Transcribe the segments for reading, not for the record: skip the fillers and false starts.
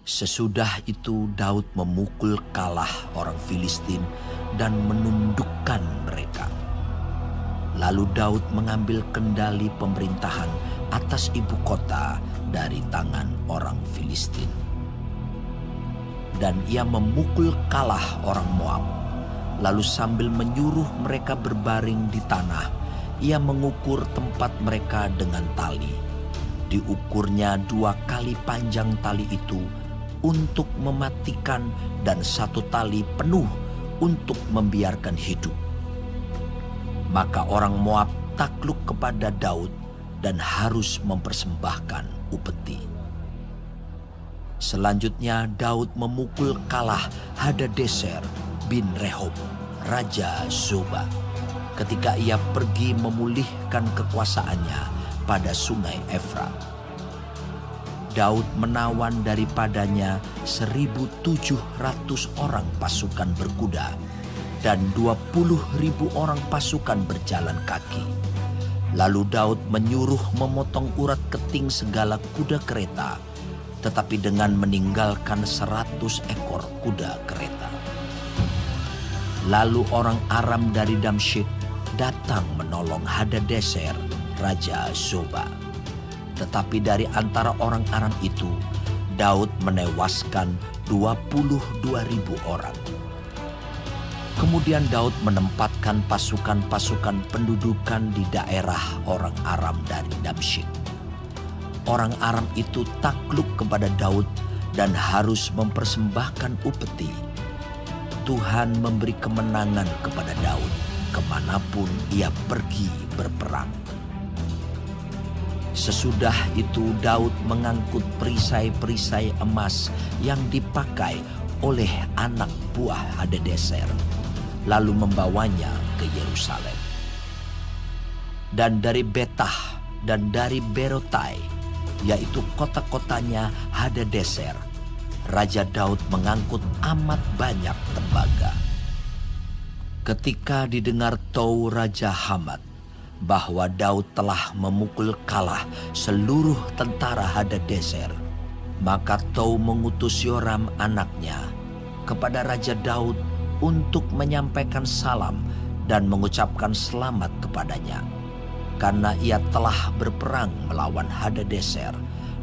Sesudah itu Daud memukul kalah orang Filistin dan menundukkan mereka. Lalu Daud mengambil kendali pemerintahan atas ibu kota dari tangan orang Filistin. Dan ia memukul kalah orang Moab. Lalu sambil menyuruh mereka berbaring di tanah, ia mengukur tempat mereka dengan tali. Diukurnya 2 kali panjang tali itu untuk mematikan dan 1 tali penuh untuk membiarkan hidup. Maka orang Moab takluk kepada Daud dan harus mempersembahkan upeti. Selanjutnya Daud memukul kalah Hadadeser bin Rehob, Raja Zoba, ketika ia pergi memulihkan kekuasaannya pada sungai Efrat. Daud menawan daripadanya 1.700 orang pasukan berkuda dan 20.000 orang pasukan berjalan kaki. Lalu Daud menyuruh memotong urat keting segala kuda kereta, tetapi dengan meninggalkan 100 ekor kuda kereta. Lalu orang Aram dari Damsyik datang menolong Hadadeser, Raja Zoba. Tetapi dari antara orang Aram itu, Daud menewaskan 22.000 orang. Kemudian Daud menempatkan pasukan-pasukan pendudukan di daerah orang Aram dari Damsyik. Orang Aram itu takluk kepada Daud dan harus mempersembahkan upeti. Tuhan memberi kemenangan kepada Daud kemanapun ia pergi berperang. Sesudah itu Daud mengangkut perisai-perisai emas yang dipakai oleh anak buah Hadadeser, lalu membawanya ke Yerusalem. Dan dari Betah dan dari Berotai, yaitu kota-kotanya Hadadeser, Raja Daud mengangkut amat banyak tembaga. Ketika didengar Tou Raja Hamat bahwa Daud telah memukul kalah seluruh tentara Hadadeser, maka Tou mengutus Yoram anaknya kepada Raja Daud untuk menyampaikan salam dan mengucapkan selamat kepadanya, karena ia telah berperang melawan Hadadeser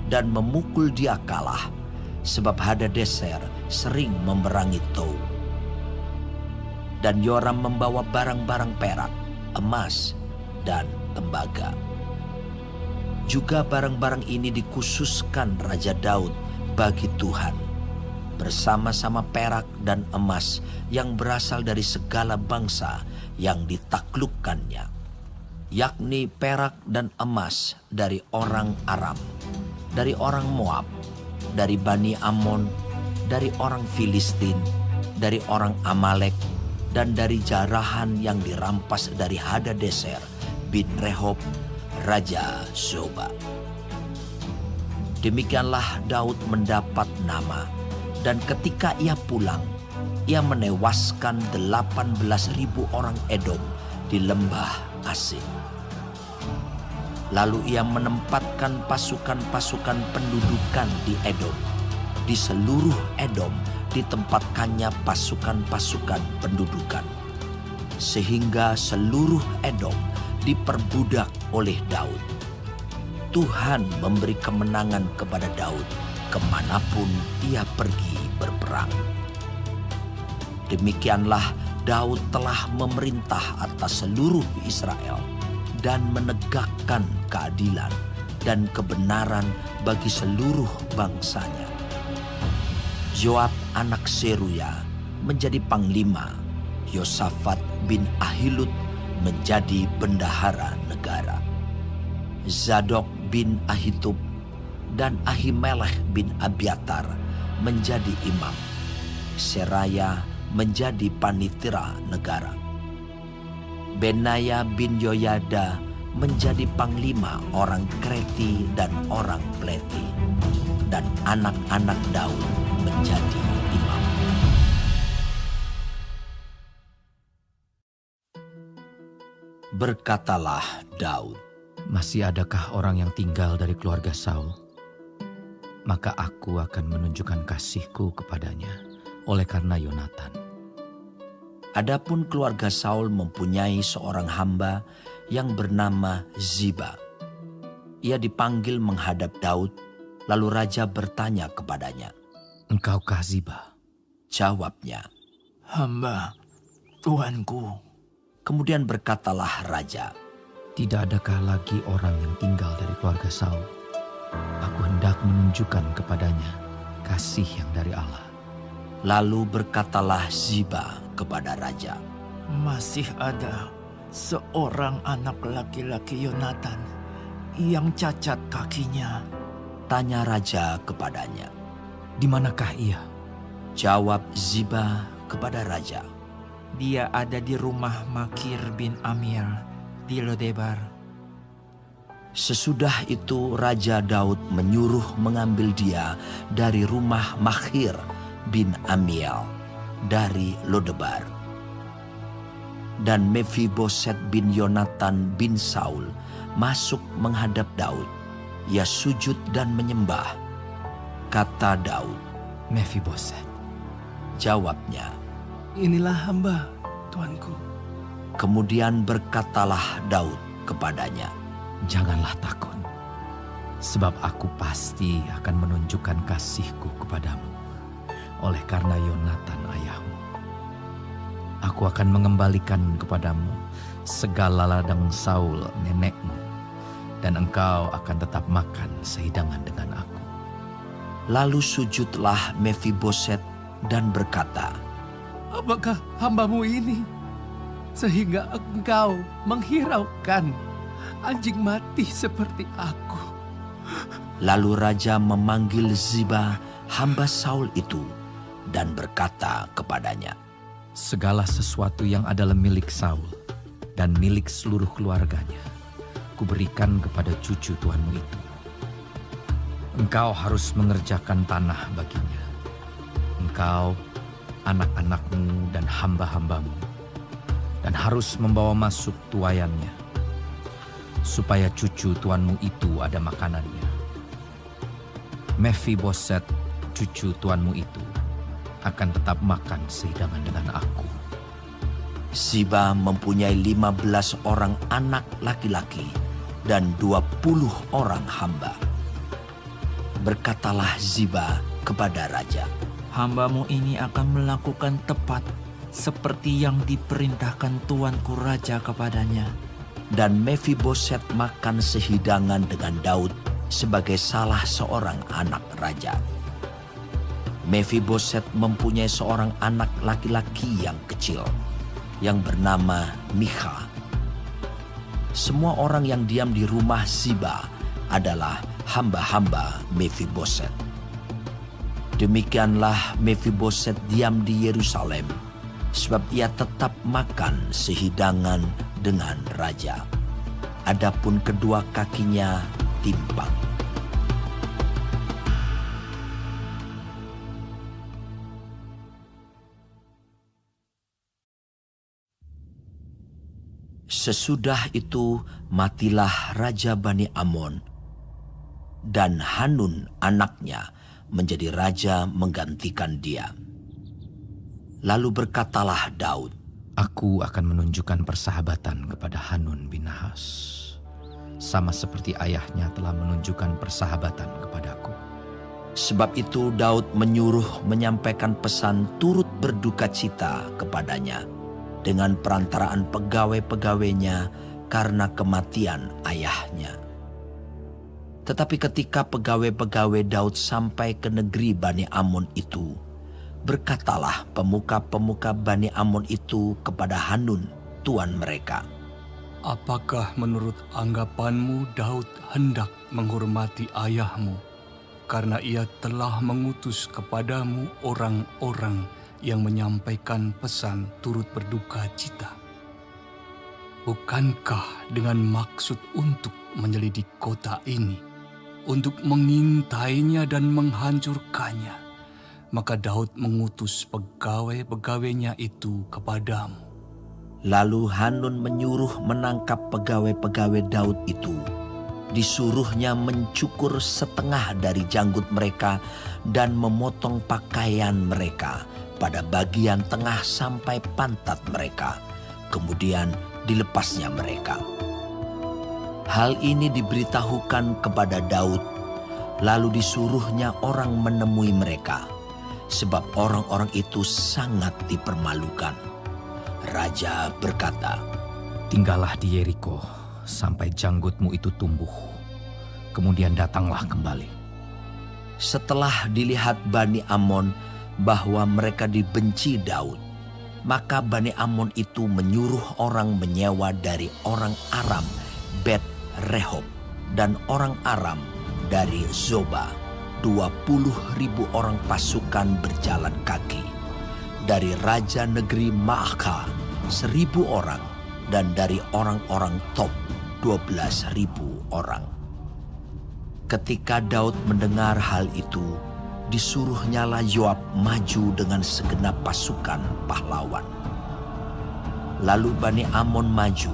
dan memukul dia kalah, sebab Hadadeser sering memerangi Tou. Dan Yoram membawa barang-barang perak, emas, dan tembaga. Juga barang-barang ini dikhususkan Raja Daud bagi Tuhan, bersama-sama perak dan emas yang berasal dari segala bangsa yang ditaklukkannya, yakni perak dan emas dari orang Aram, dari orang Moab, dari Bani Ammon, dari orang Filistin, dari orang Amalek, dan dari jarahan yang dirampas dari Hadadeser bin Rehob, Raja Zoba. Demikianlah Daud mendapat nama, dan ketika ia pulang, ia menewaskan 18.000 orang Edom di lembah Asin. Lalu ia menempatkan pasukan-pasukan pendudukan di Edom. Di seluruh Edom ditempatkannya pasukan-pasukan pendudukan, sehingga seluruh Edom diperbudak oleh Daud. Tuhan memberi kemenangan kepada Daud kemanapun ia pergi berperang. Demikianlah Daud telah memerintah atas seluruh Israel dan menegakkan keadilan dan kebenaran bagi seluruh bangsanya. Yoab anak Seruya menjadi panglima, Yosafat bin Ahilud menjadi bendahara negara, Zadok bin Ahitub dan Ahimelech bin Abiatar menjadi imam, Seraya menjadi panitera negara, Benaya bin Yoyada menjadi panglima orang Kreti dan orang Pleti, dan anak-anak Daud menjadi imam. Berkatalah Daud, "Masih adakah orang yang tinggal dari keluarga Saul? maka aku akan menunjukkan kasihku kepadanya oleh karena Yonatan. Adapun keluarga Saul mempunyai seorang hamba yang bernama Ziba. Ia dipanggil menghadap Daud, lalu raja bertanya kepadanya. Engkaukah Ziba? Jawabnya, Hamba, tuanku. kemudian berkatalah raja, Tidak adakah lagi orang yang tinggal dari keluarga Saul? Aku hendak menunjukkan kepadanya kasih yang dari Allah. Lalu berkatalah Ziba kepada raja, Masih ada seorang anak laki-laki Yonatan yang cacat kakinya. tanya raja kepadanya. Di manakah ia? Jawab Ziba kepada raja, Dia ada di rumah Makir bin Amir di Lodebar. Sesudah itu Raja Daud menyuruh mengambil dia dari rumah Makhir bin Amiel dari Lodebar. Dan Mefiboset bin Yonatan bin Saul masuk menghadap Daud. Ia sujud dan menyembah. Kata Daud, Mefiboset. jawabnya. Inilah hamba, tuanku. Kemudian berkatalah Daud kepadanya, Janganlah takut, sebab aku pasti akan menunjukkan kasihku kepadamu oleh karena Yonatan ayahmu. Aku akan mengembalikan kepadamu segala ladang Saul nenekmu, dan engkau akan tetap makan sehidangan dengan aku. Lalu sujudlah Mefiboset dan berkata, Apakah hambamu ini sehingga engkau menghiraukan anjing mati seperti aku? Lalu raja memanggil Ziba, hamba Saul itu, dan berkata kepadanya, Segala sesuatu yang adalah milik Saul dan milik seluruh keluarganya, kuberikan kepada cucu tuanmu itu. Engkau harus mengerjakan tanah baginya. Engkau, anak-anakmu dan hamba-hambamu, dan harus membawa masuk tuayannya, supaya cucu tuanmu itu ada makanannya. Mefiboset, cucu tuanmu itu, akan tetap makan sehidangan dengan aku. Ziba mempunyai 15 orang anak laki-laki dan 20 orang hamba. Berkatalah Ziba kepada raja, Hambamu ini akan melakukan tepat seperti yang diperintahkan tuanku raja kepadanya. dan Mefiboset makan sehidangan dengan Daud sebagai salah seorang anak raja. Mefiboset mempunyai seorang anak laki-laki yang kecil yang bernama Mikha. Semua orang yang diam di rumah Ziba adalah hamba-hamba Mefiboset. Demikianlah Mefiboset diam di Yerusalem, sebab ia tetap makan sehidangan dengan raja. Adapun kedua kakinya timpang. Sesudah itu matilah Raja Bani Amon, dan Hanun anaknya menjadi raja menggantikan dia. Lalu berkatalah Daud, Aku akan menunjukkan persahabatan kepada Hanun bin Nahas, sama seperti ayahnya telah menunjukkan persahabatan kepadaku. sebab itu Daud menyuruh menyampaikan pesan turut berduka cita kepadanya dengan perantaraan pegawai-pegawainya karena kematian ayahnya. Tetapi ketika pegawai-pegawai Daud sampai ke negeri Bani Amon itu, berkatalah pemuka-pemuka Bani Amon itu kepada Hanun, tuan mereka, Apakah menurut anggapanmu Daud hendak menghormati ayahmu karena ia telah mengutus kepadamu orang-orang yang menyampaikan pesan turut berduka cita? Bukankah dengan maksud untuk menyelidik kota ini, untuk mengintainya dan menghancurkannya, maka Daud mengutus pegawai-pegawainya itu kepadamu? Lalu Hanun menyuruh menangkap pegawai-pegawai Daud itu, Disuruhnya mencukur setengah dari janggut mereka dan memotong pakaian mereka pada bagian tengah sampai pantat mereka. Kemudian dilepasnya mereka. Hal ini diberitahukan kepada Daud, lalu disuruhnya orang menemui mereka, sebab orang-orang itu sangat dipermalukan. Raja berkata, Tinggallah di Yeriko sampai janggutmu itu tumbuh. Kemudian datanglah kembali. setelah dilihat Bani Amon bahwa mereka dibenci Daud, maka Bani Amon itu menyuruh orang menyewa dari orang Aram Bet Rehob dan orang Aram dari Zoba 20.000 orang pasukan berjalan kaki. Dari raja negeri Maaka 1.000 orang dan dari orang-orang Top 12.000 orang. Ketika Daud mendengar hal itu, disuruhnyalah Yoab maju dengan segenap pasukan pahlawan. Lalu Bani Amon maju,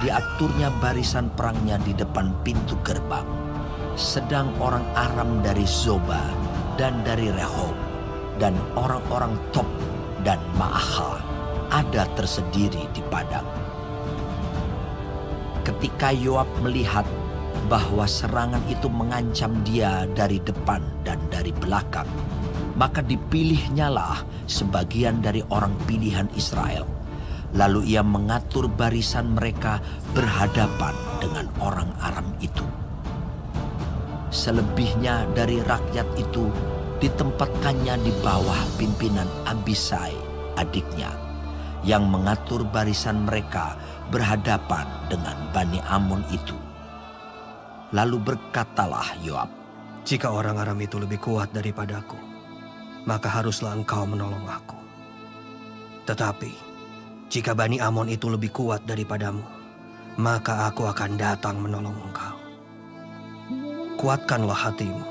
diaturnya barisan perangnya di depan pintu gerbang. Sedang orang Aram dari Zoba dan dari Rehob dan orang-orang Top dan Maaka ada tersendiri di padang. Ketika Yoab melihat bahwa serangan itu mengancam dia dari depan dan dari belakang, maka dipilihnyalah sebagian dari orang pilihan Israel. Lalu ia mengatur barisan mereka berhadapan dengan orang Aram itu. Selebihnya dari rakyat itu ditempatkannya di bawah pimpinan Abisai, adiknya, yang mengatur barisan mereka berhadapan dengan Bani Amon itu. Lalu berkatalah Yoab, "Jika orang Aram itu lebih kuat daripadaku, maka haruslah engkau menolong aku. Tetapi, jika Bani Amon itu lebih kuat daripadamu, maka aku akan datang menolong engkau. Kuatkanlah hatimu,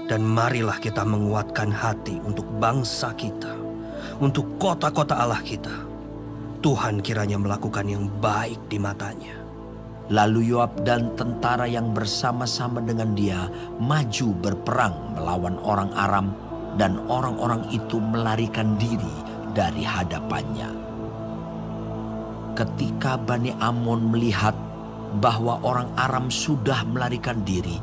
dan marilah kita menguatkan hati untuk bangsa kita, untuk kota-kota Allah kita. Tuhan kiranya melakukan yang baik di matanya." Lalu Yoab dan tentara yang bersama-sama dengan dia maju berperang melawan orang Aram, dan orang-orang itu melarikan diri dari hadapannya. Ketika Bani Amon melihat bahwa orang Aram sudah melarikan diri,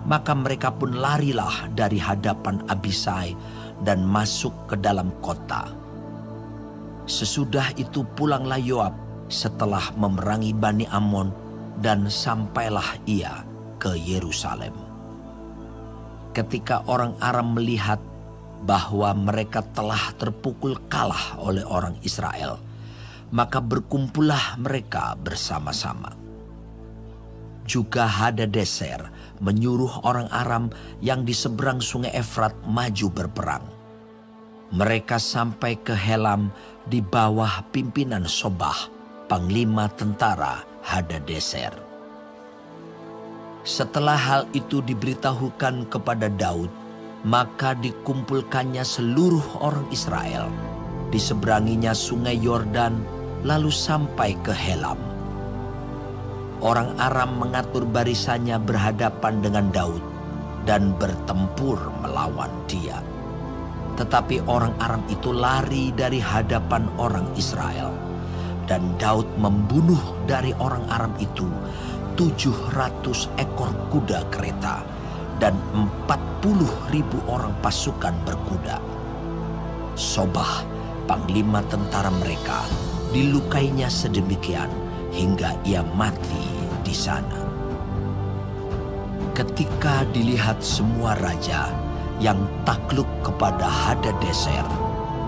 maka mereka pun larilah dari hadapan Abisai dan masuk ke dalam kota. Sesudah itu pulanglah Yoab setelah memerangi Bani Amon, dan sampailah ia ke Yerusalem. Ketika orang Aram melihat bahwa mereka telah terpukul kalah oleh orang Israel, maka berkumpullah mereka bersama-sama. Juga Hadadeser menyuruh orang Aram yang di seberang sungai Efrat maju berperang. Mereka sampai ke Helam di bawah pimpinan Sobah, panglima tentara Hadadeser. Setelah hal itu diberitahukan kepada Daud, maka dikumpulkannya seluruh orang Israel, diseberanginya sungai Yordan, lalu sampai ke Helam. Orang Aram mengatur barisannya berhadapan dengan Daud dan bertempur melawan dia. Tetapi orang Aram itu lari dari hadapan orang Israel. Dan Daud membunuh dari orang Aram itu 700 ekor kuda kereta dan 40.000 orang pasukan berkuda. Sobah, panglima tentara mereka, dilukainya sedemikian hingga ia mati di sana. Ketika dilihat semua raja yang takluk kepada Hadadeser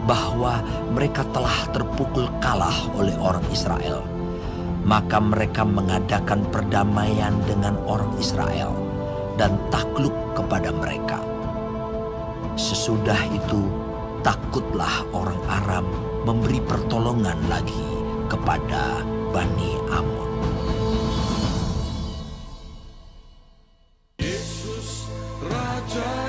bahwa mereka telah terpukul kalah oleh orang Israel, maka mereka mengadakan perdamaian dengan orang Israel dan takluk kepada mereka. Sesudah itu takutlah orang Aram memberi pertolongan lagi kepada Bani Amon. Yesus Raja